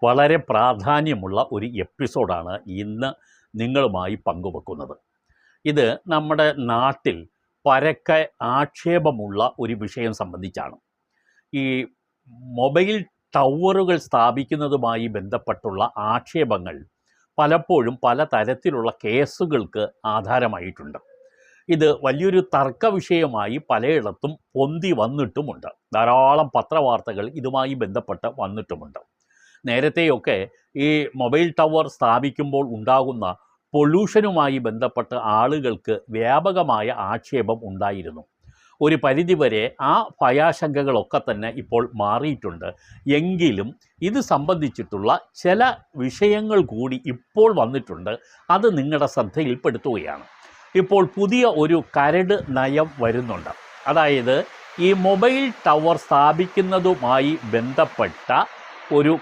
വളരെ പ്രാധാന്യമുള്ള ഒരു എപ്പിസോഡാണ് ഇന്ന് നിങ്ങളുമായി പങ്കുവെക്കുന്നത്. ഇത് നമ്മുടെ നാട്ടിൽ പരക്കെ ആക്ഷേപമുള്ള ഒരു വിഷയം സംബന്ധിച്ചാണ്. ഈ മൊബൈൽ ടവറുകൾ സ്ഥാപിക്കുന്നതുമായി ബന്ധപ്പെട്ടുള്ള ആക്ഷേപങ്ങൾ പലപ്പോഴും പല തരത്തിലുള്ള കേസുകൾക്ക് ആധാരമായിട്ടുണ്ട്. ഇത് വലിയൊരു തർക്ക വിഷയമായി പലയിടത്തും പൊന്തി വന്നിട്ടുമുണ്ട്. ധാരാളം പത്രവാർത്തകൾ ഇതുമായി ബന്ധപ്പെട്ട് വന്നിട്ടുമുണ്ട്. നേരത്തെയൊക്കെ ഈ മൊബൈൽ ടവർ സ്ഥാപിക്കുമ്പോൾ ഉണ്ടാകുന്ന പൊല്യൂഷനുമായി ബന്ധപ്പെട്ട് ആളുകൾക്ക് വ്യാപകമായ ആക്ഷേപം ഉണ്ടായിരുന്നു. ഒരു പരിധിവരെ ആ ഭയാശങ്കകളൊക്കെ തന്നെ ഇപ്പോൾ മാറിയിട്ടുണ്ട്. എങ്കിലും ഇത് സംബന്ധിച്ചിട്ടുള്ള ചില വിഷയങ്ങൾ കൂടി ഇപ്പോൾ വന്നിട്ടുണ്ട്. അത് നിങ്ങളുടെ ശ്രദ്ധയിൽപ്പെടുത്തുകയാണ്. ഇപ്പോൾ പുതിയ ഒരു കരട് നയം വരുന്നുണ്ട്. അതായത് ഈ മൊബൈൽ ടവർ സ്ഥാപിക്കുന്നതുമായി ബന്ധപ്പെട്ട ഒരു